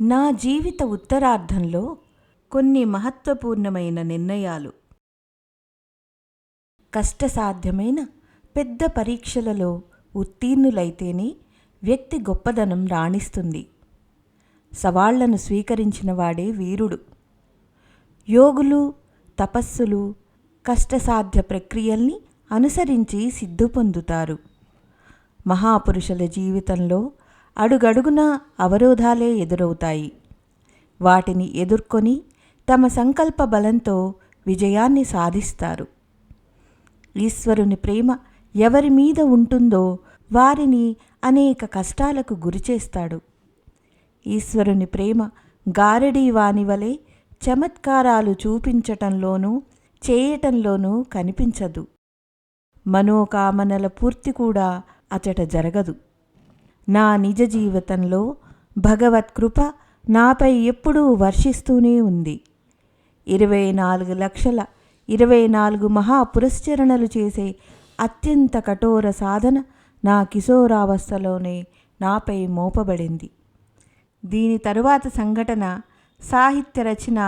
నా జీవిత ఉత్తరార్ధంలో కొన్ని మహత్వపూర్ణమైన నిర్ణయాలు. కష్టసాధ్యమైన పెద్ద పరీక్షలలో ఉత్తీర్ణులైతేనే వ్యక్తి గొప్పదనం రాణిస్తుంది. సవాళ్లను స్వీకరించిన వాడే వీరుడు. యోగులు, తపస్సులు కష్టసాధ్య ప్రక్రియల్ని అనుసరించి సిద్ధి పొందుతారు. మహాపురుషుల జీవితంలో అడుగడుగునా అవరోధాలే ఎదురవుతాయి. వాటిని ఎదుర్కొని తమ సంకల్ప బలంతో విజయాన్ని సాధిస్తారు. ఈశ్వరుని ప్రేమ ఎవరి మీద ఉంటుందో వారిని అనేక కష్టాలకు గురిచేస్తాడు. ఈశ్వరుని ప్రేమ గారడీ వాని వలె చమత్కారాలు చూపించటంలోనూ చేయటంలోనూ కనిపించదు. మనోకామనల పూర్తి కూడా అచట జరగదు. నా నిజ జీవితంలో భగవత్కృప నాపై ఎప్పుడూ వర్షిస్తూనే ఉంది. 24,24 మహాపురస్చరణలు చేసే అత్యంత కఠోర సాధన నా కిశోరావస్థలోనే నాపై మోపబడింది. దీని తరువాత సంఘటన, సాహిత్య రచన,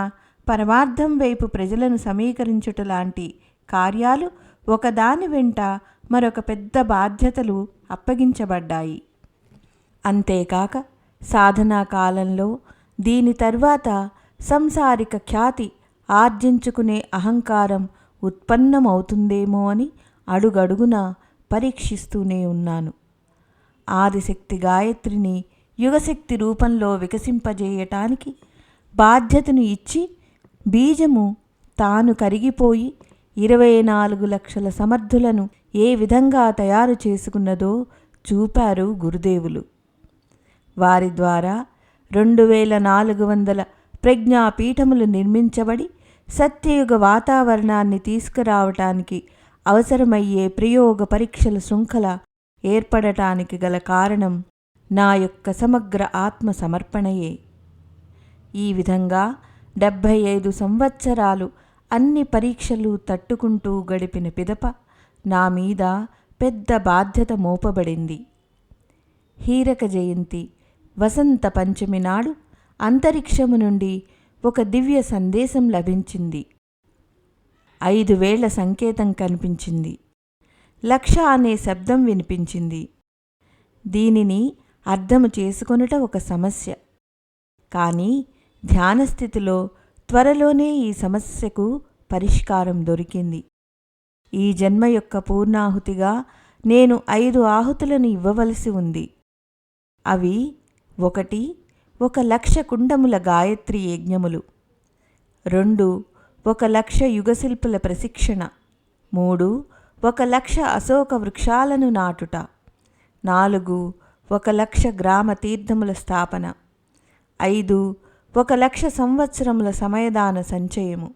పరమార్థం వైపు ప్రజలను సమీకరించుట లాంటి కార్యాలు ఒకదాని వెంట మరొక పెద్ద బాధ్యతలు అప్పగించబడ్డాయి. అంతేకాక సాధనా కాలంలో దీని తర్వాత సంసారిక ఖ్యాతి ఆర్జించుకునే అహంకారం ఉత్పన్నమవుతుందేమో అని అడుగడుగునా పరీక్షిస్తూనే ఉన్నాను. ఆదిశక్తి గాయత్రిని యుగశక్తి రూపంలో వికసింపజేయటానికి బాధ్యతను ఇచ్చి బీజము తాను కరిగిపోయి 24 లక్షల సమర్థులను ఏ విధంగా తయారు చేసుకున్నదో చూపారు గురుదేవులు. వారి ద్వారా 2400 ప్రజ్ఞాపీఠములు నిర్మించబడి సత్యయుగ వాతావరణాన్ని తీసుకురావటానికి అవసరమయ్యే ప్రయోగ పరీక్షల శృంఖల ఏర్పడటానికి గల కారణం నా యొక్క సమగ్ర ఆత్మ సమర్పణయే. ఈ విధంగా 75 సంవత్సరాలు అన్ని పరీక్షలు తట్టుకుంటూ గడిపిన పిదప నా మీద పెద్ద బాధ్యత మోపబడింది. హీరక జయంతి వసంత పంచమి నాడు అంతరిక్షము నుండి ఒక దివ్య సందేశం లభించింది. 5 వేళ్ల సంకేతం కనిపించింది. 1,00,000 అనే శబ్దం వినిపించింది. దీనిని అర్థము చేసుకొనుట ఒక సమస్య. కానీ ధ్యానస్థితిలో త్వరలోనే ఈ సమస్యకు పరిష్కారం దొరికింది. ఈ జన్మ యొక్క పూర్ణాహుతిగా నేను 5 ఆహుతులను ఇవ్వవలసి ఉంది. అవి 1 1,00,000 కుండముల గాయత్రి యజ్ఞములు, 2 1,00,000 యుగశిల్పుల ప్రశిక్షణ, 3 1,00,000 అశోక వృక్షాలను నాటుట, 4 1,00,000 గ్రామ తీర్థముల స్థాపన, 5 1,00,000 సంవత్సరముల సమయదాన సంచయము.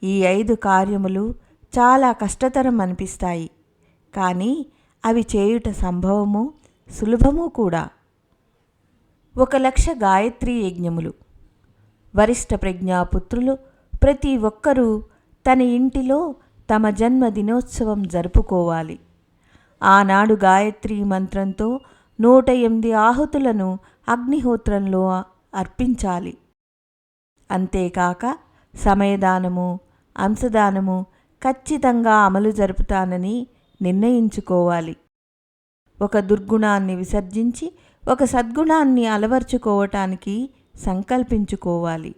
ఈ 5 కార్యములు చాలా కష్టతరం అనిపిస్తాయి. కానీ అవి చేయుట సంభవము, సులభము కూడా. 1,00,000 గాయత్రీ యజ్ఞములు. వరిష్ఠ ప్రజ్ఞాపుత్రులు ప్రతి ఒక్కరూ తన ఇంటిలో తమ జన్మదినోత్సవం జరుపుకోవాలి. ఆనాడు గాయత్రీ మంత్రంతో 108 ఆహుతులను అగ్నిహోత్రంలో అర్పించాలి. అంతేకాక సమయదానము, అంశదానము ఖచ్చితంగా అమలు జరుపుతానని నిర్ణయించుకోవాలి. ఒక దుర్గుణాన్ని విసర్జించి ఒక సద్గుణాన్ని అలవర్చుకోవటానికి సంకల్పించుకోవాలి.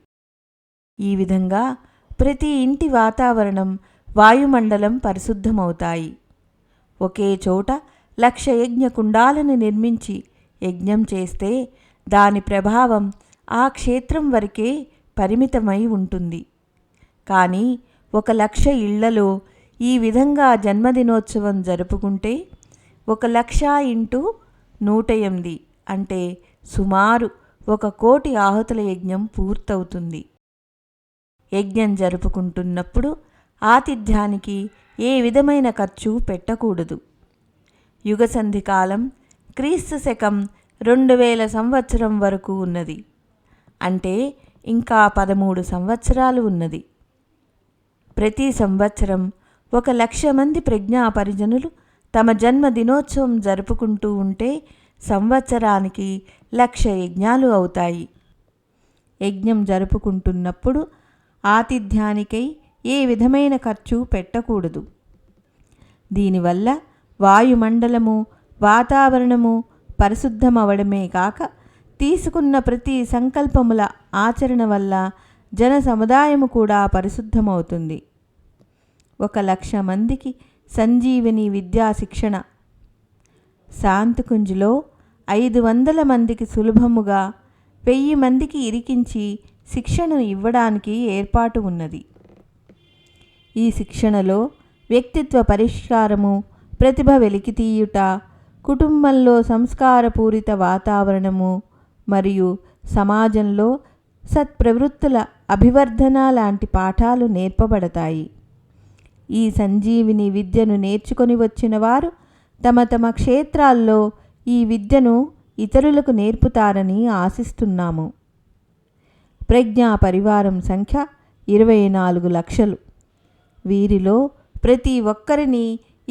ఈ విధంగా ప్రతి ఇంటి వాతావరణం, వాయుమండలం పరిశుద్ధమవుతాయి. ఒకే చోట 1,00,000 యజ్ఞకుండాలను నిర్మించి యజ్ఞం చేస్తే దాని ప్రభావం ఆ క్షేత్రం వరకే పరిమితమై ఉంటుంది. కానీ 1,00,000 ఇళ్లలో ఈ విధంగా జన్మదినోత్సవం జరుపుకుంటే 1,00,000 × 108 అంటే సుమారు 1,00,00,000 ఆహుతుల యజ్ఞం పూర్తవుతుంది. యజ్ఞం జరుపుకుంటున్నప్పుడు ఆతిథ్యానికి ఏ విధమైన ఖర్చు పెట్టకూడదు. యుగసంధి కాలం క్రీస్తు శకం 2000 సంవత్సరం వరకు ఉన్నది. అంటే ఇంకా 13 సంవత్సరాలు ఉన్నది. ప్రతి సంవత్సరం 1,00,000 మంది ప్రజ్ఞా పరిజనులు తమ జన్మదినోత్సవం జరుపుకుంటూ ఉంటే సంవత్సరానికి 1,00,000 యజ్ఞాలు అవుతాయి. యజ్ఞం జరుపుకుంటున్నప్పుడు ఆతిథ్యానికై ఏ విధమైన ఖర్చు పెట్టకూడదు. దీనివల్ల వాయుమండలము, వాతావరణము పరిశుద్ధమవడమే కాక తీసుకున్న ప్రతి సంకల్పముల ఆచరణ వల్ల జన సముదాయము కూడా పరిశుద్ధమవుతుంది. 1,00,000 మందికి సంజీవిని విద్యా శిక్షణ. శాంతికుంజ్లో 500 మందికి సులభముగా 1000 మందికి ఇరికించి శిక్షణను ఇవ్వడానికి ఏర్పాటు ఉన్నది. ఈ శిక్షణలో వ్యక్తిత్వ పరిష్కారము, ప్రతిభ వెలికితీయుట, కుటుంబంలో సంస్కారపూరిత వాతావరణము మరియు సమాజంలో సత్ప్రవృత్తుల అభివర్ధన లాంటి పాఠాలు నేర్పబడతాయి. ఈ సంజీవిని విద్యను నేర్చుకొని వచ్చిన వారు తమ తమ క్షేత్రాల్లో ఈ విద్యను ఇతరులకు నేర్పుతారని ఆశిస్తున్నాము. ప్రజ్ఞా పరివారం సంఖ్య 24 లక్షలు. వీరిలో ప్రతి ఒక్కరిని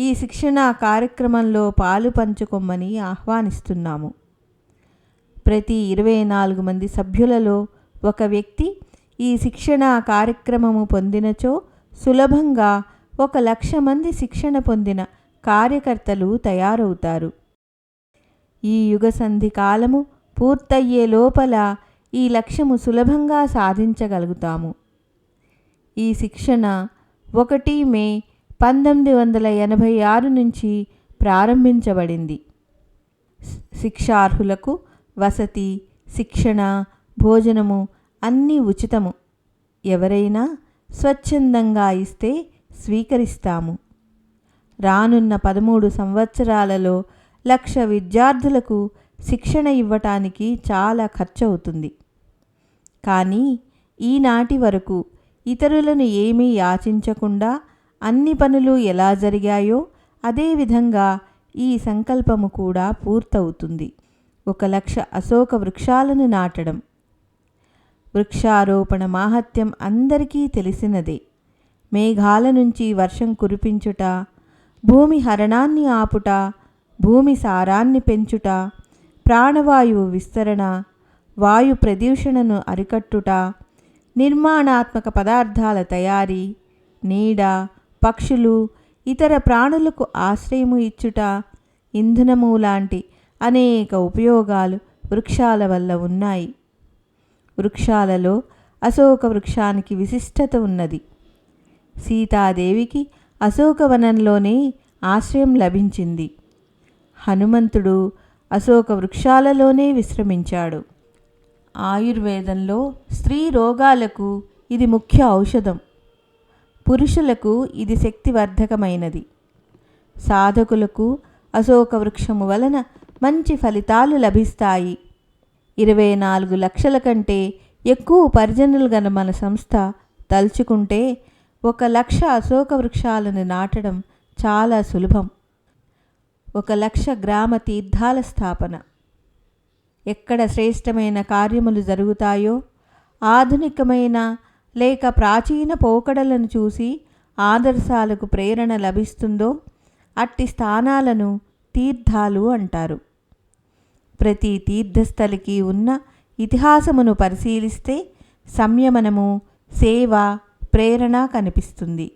ఈ శిక్షణా కార్యక్రమంలో పాలు పంచుకోమని ఆహ్వానిస్తున్నాము. ప్రతి 24 మంది సభ్యులలో ఒక వ్యక్తి ఈ శిక్షణా కార్యక్రమము పొందినచో సులభంగా 1,00,000 మంది శిక్షణ పొందిన కార్యకర్తలు తయారవుతారు. ఈ యుగసంధి కాలము పూర్తయ్యే లోపల ఈ లక్ష్యము సులభంగా సాధించగలుగుతాము. ఈ శిక్షణ 1 మే 1986 నుంచి ప్రారంభించబడింది. శిక్షార్హులకు వసతి, శిక్షణ, భోజనము అన్నీ ఉచితము. ఎవరైనా స్వచ్ఛందంగా ఇస్తే స్వీకరిస్తాము. రానున్న 13 సంవత్సరాలలో 1,00,000 విద్యార్థులకు శిక్షణ ఇవ్వటానికి చాలా ఖర్చు అవుతుంది. కానీ ఈనాటి వరకు ఇతరులను ఏమీ యాచించకుండా అన్ని పనులు ఎలా జరిగాయో అదేవిధంగా ఈ సంకల్పము కూడా పూర్తవుతుంది. 1,00,000 అశోక వృక్షాలను నాటడం. వృక్షారోపణ మాహాత్మ్యం అందరికీ తెలిసినదే. మేఘాల నుంచి వర్షం కురిపించుట, భూమి హరణాన్ని ఆపుట, భూమి సారాన్ని పెంచుట, ప్రాణవాయువు విస్తరణ, వాయు ప్రదూషణను అరికట్టుట, నిర్మాణాత్మక పదార్థాల తయారీ, నీడ, పక్షులు, ఇతర ప్రాణులకు ఆశ్రయము ఇచ్చుట, ఇంధనము లాంటి అనేక ఉపయోగాలు వృక్షాల వల్ల ఉన్నాయి. వృక్షాలలో అశోక వృక్షానికి విశిష్టత ఉన్నది. సీతాదేవికి అశోకవనంలోనే ఆశ్రయం లభించింది. హనుమంతుడు అశోక వృక్షాలలోనే విశ్రమించాడు. ఆయుర్వేదంలో స్త్రీ రోగాలకు ఇది ముఖ్య ఔషధం. పురుషులకు ఇది శక్తివర్ధకమైనది. సాధకులకు అశోక వృక్షము వలన మంచి ఫలితాలు లభిస్తాయి. 24 లక్షల కంటే ఎక్కువ పరిజనులు గల మన సంస్థ తలుచుకుంటే 1,00,000 అశోక వృక్షాలను నాటడం చాలా సులభం. 1,00,000 గ్రామ తీర్థాల స్థాపన. ఎక్కడ శ్రేష్టమైన కార్యములు జరుగుతాయో, ఆధునికమైన లేక ప్రాచీన పోకడలను చూసి ఆదర్శాలకు ప్రేరణ లభిస్తుందో అట్టి స్థానాలను తీర్థాలు అంటారు. ప్రతి తీర్థస్థలికి ఉన్న ఇతిహాసమును పరిశీలిస్తే సంయమనము, సేవ, ప్రేరణ కనిపిస్తుంది.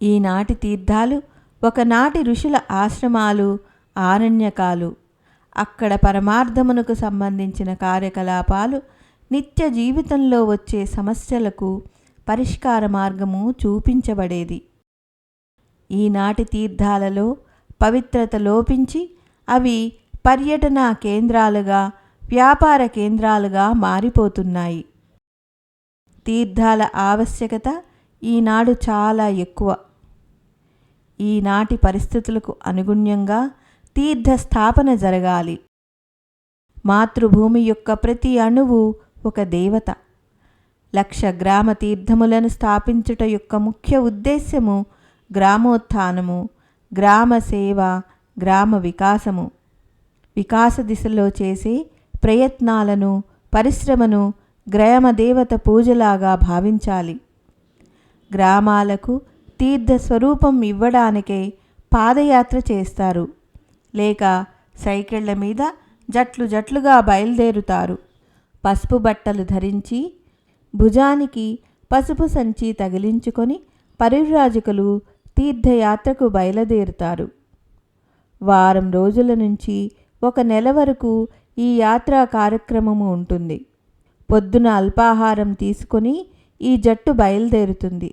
ఈనాటి తీర్థాలు ఒకనాటి ఋషుల ఆశ్రమాలు, ఆరణ్యకాలు. అక్కడ పరమార్థమునకు సంబంధించిన కార్యకలాపాలు, నిత్య జీవితంలో వచ్చే సమస్యలకు పరిష్కార మార్గము చూపించబడేది. ఈనాటి తీర్థాలలో పవిత్రత లోపించి అవి పర్యటన కేంద్రాలుగా, వ్యాపార కేంద్రాలుగా మారిపోతున్నాయి. తీర్థాల ఆవశ్యకత ఈనాడు చాలా ఎక్కువ. ఈనాటి పరిస్థితులకు అనుగుణ్యంగా తీర్థ స్థాపన జరగాలి. మాతృభూమి యొక్క ప్రతి అణువు ఒక దేవత. 1,00,000 గ్రామ తీర్థములను స్థాపించుట యొక్క ముఖ్య ఉద్దేశ్యము గ్రామోత్థానము, గ్రామ సేవ, గ్రామ వికాసము. వికాస దిశలో చేసే ప్రయత్నాలను, పరిశ్రమను గ్రామదేవత పూజలాగా భావించాలి. గ్రామాలకు తీర్థ స్వరూపం ఇవ్వడానికే పాదయాత్ర చేస్తారు, లేక సైకిళ్ల మీద జట్లు జట్లుగా బయలుదేరుతారు. పసుపు బట్టలు ధరించి భుజానికి పసుపు సంచి తగిలించుకొని పరివ్రాజకులు తీర్థయాత్రకు బయలుదేరుతారు. వారం రోజుల నుంచి 1 నెల వరకు ఈ యాత్రా కార్యక్రమము ఉంటుంది. పొద్దున అల్పాహారం తీసుకొని ఈ జట్టు బయలుదేరుతుంది.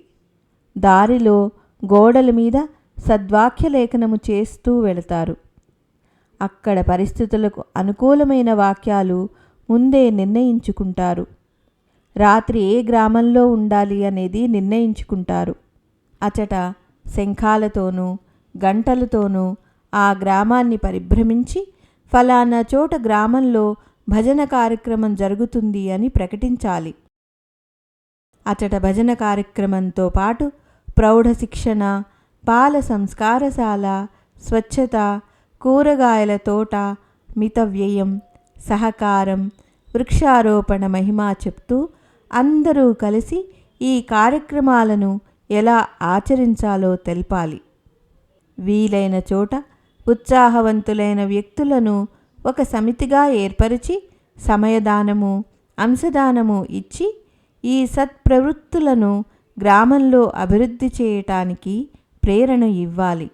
దారిలో గోడల మీద సద్వాక్యలేఖనము చేస్తూ వెళతారు. అక్కడ పరిస్థితులకు అనుకూలమైన వాక్యాలు ముందే నిర్ణయించుకుంటారు. రాత్రి ఏ గ్రామంలో ఉండాలి అనేది నిర్ణయించుకుంటారు. అచట శంఖాలతోనూ గంటలతోనూ ఆ గ్రామాన్ని పరిభ్రమించి ఫలానా చోట గ్రామంలో భజన కార్యక్రమం జరుగుతుంది అని ప్రకటించాలి. అచట భజన కార్యక్రమంతో పాటు ప్రౌఢ శిక్షణ, బాల సంస్కారశాల, స్వచ్ఛత, కూరగాయల తోట, మిత వ్యయం, సహకారం, వృక్షారోపణ మహిమ చెప్తూ అందరూ కలిసి ఈ కార్యక్రమాలను ఎలా ఆచరించాలో తెలపాలి. వీలైన చోట ఉత్సాహవంతులైన వ్యక్తులను ఒక సమితిగా ఏర్పరిచి సమయదానము, అంశదానము ఇచ్చి ఈ సత్ప్రవృత్తులను గ్రామంలో అభివృద్ధి చేయటానికి ప్రేరణ ఇవ్వాలి.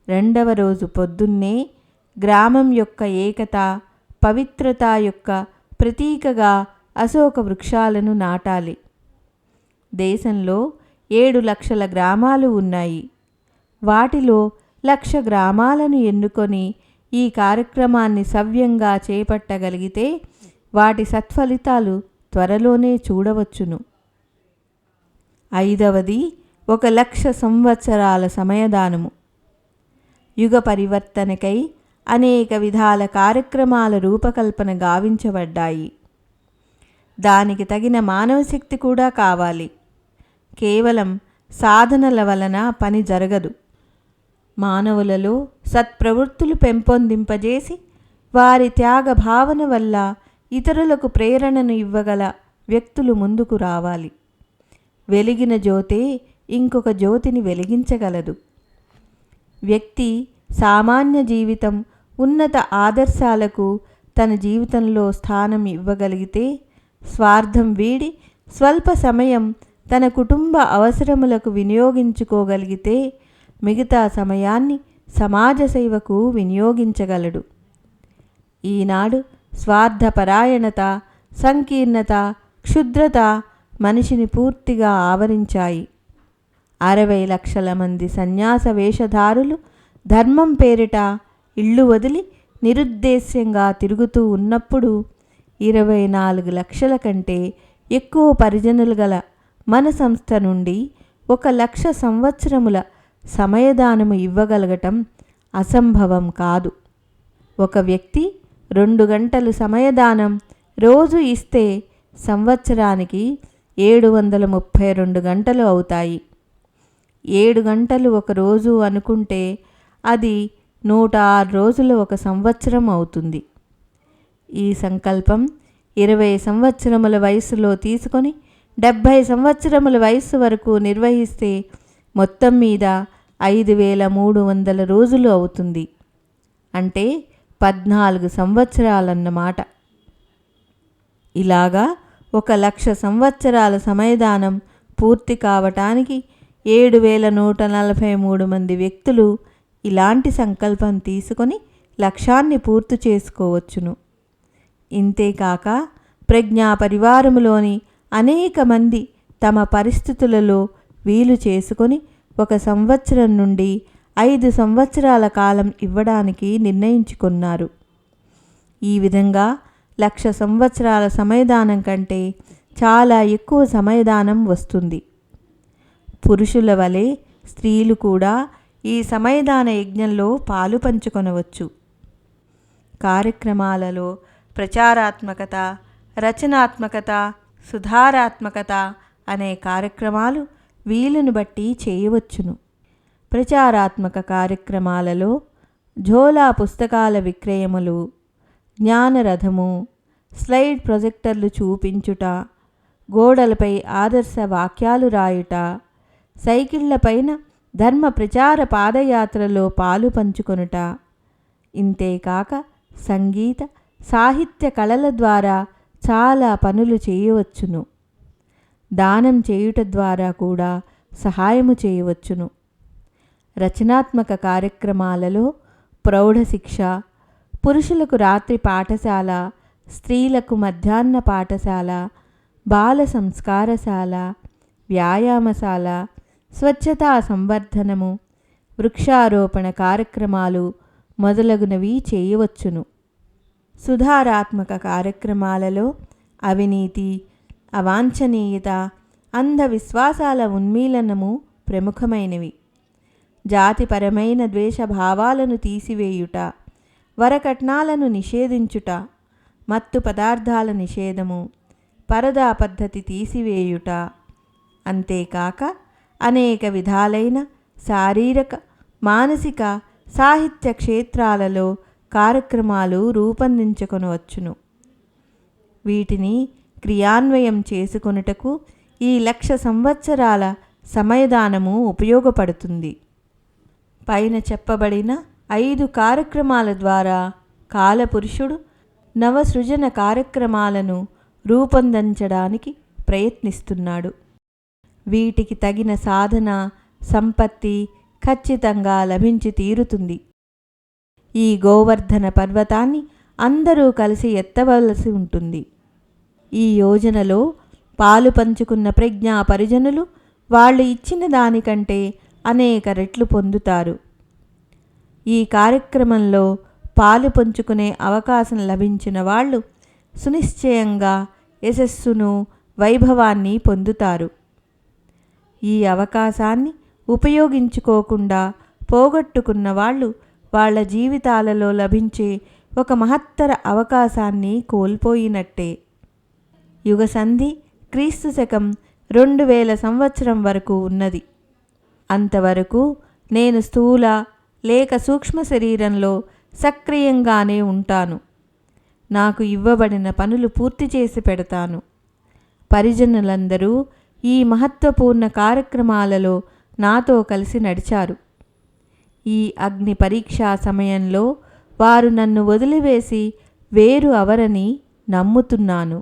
2వ రోజు పొద్దున్నే గ్రామం యొక్క ఏకత, పవిత్రత యొక్క ప్రతీకగా అశోక వృక్షాలను నాటాలి. దేశంలో 7 లక్షల గ్రామాలు ఉన్నాయి. వాటిలో 1,00,000 గ్రామాలను ఎన్నుకొని ఈ కార్యక్రమాన్ని సవ్యంగా చేపట్టగలిగితే వాటి సత్ఫలితాలు త్వరలోనే చూడవచ్చును. 5వది 1,00,000 సంవత్సరాల సమయదానము. యుగ పరివర్తనకై అనేక విధాల కార్యక్రమాల రూపకల్పన గావించబడ్డాయి. దానికి తగిన మానవశక్తి కూడా కావాలి. కేవలం సాధనల వలన పని జరగదు. మానవులలో సత్ప్రవృత్తులు పెంపొందింపజేసి వారి త్యాగ భావన వల్ల ఇతరులకు ప్రేరణను ఇవ్వగల వ్యక్తులు ముందుకు రావాలి. వెలిగిన జ్యోతే ఇంకొక జ్యోతిని వెలిగించగలదు. వ్యక్తి సామాన్య జీవితం ఉన్నత ఆదర్శాలకు తన జీవితంలో స్థానం ఇవ్వగలిగితే, స్వార్థం వీడి స్వల్ప సమయం తన కుటుంబ అవసరములకు వినియోగించుకోగలిగితే మిగతా సమయాన్ని సమాజ సేవకు వినియోగించగలడు. ఈనాడు స్వార్థపరాయణత, సంకీర్ణత, క్షుద్రత మనిషిని పూర్తిగా ఆవరించాయి. 60 లక్షల మంది సన్యాస వేషధారులు ధర్మం పేరిట ఇళ్ళు వదిలి నిరుద్దేశ్యంగా తిరుగుతూ ఉన్నప్పుడు 24 లక్షల కంటే ఎక్కువ పరిజనులు గల మన సంస్థ నుండి 1,00,000 సంవత్సరముల సమయదానము ఇవ్వగలగటం అసంభవం కాదు. ఒక వ్యక్తి 2 గంటలు సమయదానం రోజు ఇస్తే సంవత్సరానికి 732 గంటలు అవుతాయి. 7 గంటలు ఒక రోజు అనుకుంటే అది 106 రోజులు ఒక సంవత్సరం అవుతుంది. ఈ సంకల్పం 20 సంవత్సరముల వయసులో తీసుకొని 70 సంవత్సరముల వయస్సు వరకు నిర్వహిస్తే మొత్తం మీద 5,300 రోజులు అవుతుంది. అంటే 14 సంవత్సరాలన్నమాట. ఇలాగా 1,00,000 సంవత్సరాల సమయదానం పూర్తి కావటానికి 7,143 మంది వ్యక్తులు ఇలాంటి సంకల్పం తీసుకొని లక్ష్యాన్ని పూర్తి చేసుకోవచ్చును. ఇంతేకాక ప్రజ్ఞా పరివారములోని అనేక మంది తమ పరిస్థితులలో వీలు చేసుకొని 1 సంవత్సరం నుండి 5 సంవత్సరాల కాలం ఇవ్వడానికి నిర్ణయించుకున్నారు. ఈ విధంగా 1,00,000 సంవత్సరాల సమయదానం కంటే చాలా ఎక్కువ సమయదానం వస్తుంది. పురుషుల వలె స్త్రీలు కూడా ఈ సమయదాన యజ్ఞంలో పాలు పంచుకొనవచ్చు. కార్యక్రమాలలో ప్రచారాత్మకత, రచనాత్మకత, సుధారాత్మకత అనే కార్యక్రమాలు వీలును బట్టి చేయవచ్చును. ప్రచారాత్మక కార్యక్రమాలలో ఝోలా పుస్తకాల విక్రయములు, జ్ఞానరథము, స్లైడ్ ప్రొజెక్టర్లు చూపించుట, గోడలపై ఆదర్శ వాక్యాలు రాయుట, సైకిళ్లపైన ధర్మ ప్రచార పాదయాత్రలో పాలు పంచుకొనుట, ఇంతేకాక సంగీత సాహిత్య కళల ద్వారా చాలా పనులు చేయవచ్చును. దానం చేయుట ద్వారా కూడా సహాయము చేయవచ్చును. రచనాత్మక కార్యక్రమాలలో ప్రౌఢ శిక్ష, పురుషులకు రాత్రి పాఠశాల, స్త్రీలకు మధ్యాహ్న పాఠశాల, బాల సంస్కారశాల, వ్యాయామశాల, స్వచ్ఛతా సంవర్ధనము, వృక్షారోపణ కార్యక్రమాలు మొదలగునవి చేయవచ్చును. సుధారాత్మక కార్యక్రమాలలో అవినీతి, అవాంఛనీయత, అంధవిశ్వాసాల ఉన్మీలనము ప్రముఖమైనవి. జాతిపరమైన ద్వేషభావాలను తీసివేయుట, వరకట్నాలను నిషేధించుట, మత్తు పదార్థాల నిషేధము, పరదా పద్ధతి తీసివేయుట, అంతేకాక అనేక విధాలైన శారీరక, మానసిక, సాహిత్య క్షేత్రాలలో కార్యక్రమాలు రూపొందించుకొనవచ్చును. వీటిని క్రియాన్వయం చేసుకొనుటకు ఈ 1,00,000 సంవత్సరాల సమయదానము ఉపయోగపడుతుంది. పైన చెప్పబడిన 5 కార్యక్రమాల ద్వారా కాలపురుషుడు నవసృజన కార్యక్రమాలను రూపొందించడానికి ప్రయత్నిస్తున్నాడు. వీటికి తగిన సాధన, సంపత్తి ఖచ్చితంగా లభించి తీరుతుంది. ఈ గోవర్ధన పర్వతాన్ని అందరూ కలిసి ఎత్తవలసి ఉంటుంది. ఈ యోజనలో పాలు పంచుకున్న ప్రజ్ఞా పరిజనులు వాళ్ళు ఇచ్చిన దానికంటే అనేక రెట్లు పొందుతారు. ఈ కార్యక్రమంలో పాలు పంచుకునే అవకాశం లభించిన వాళ్ళు సునిశ్చయంగా యశస్సును, వైభవాన్ని పొందుతారు. ఈ అవకాశాన్ని ఉపయోగించుకోకుండా పోగొట్టుకున్న వాళ్ళు వాళ్ళ జీవితాలలో లభించే ఒక మహత్తర అవకాశాన్ని కోల్పోయినట్టే. యుగసంధి క్రీస్తు శకం 2000 సంవత్సరం వరకు ఉన్నది. అంతవరకు నేను స్థూల లేక సూక్ష్మ శరీరంలో సక్రియంగానే ఉంటాను. నాకు ఇవ్వబడిన పనులు పూర్తి చేసి పెడతాను. పరిజనులందరూ ఈ మహత్వపూర్ణ కార్యక్రమాలలో నాతో కలిసి నడిచారు. ఈ అగ్ని పరీక్షా సమయంలో వారు నన్ను వదిలివేసి వేరు అవరని నమ్ముతున్నాను.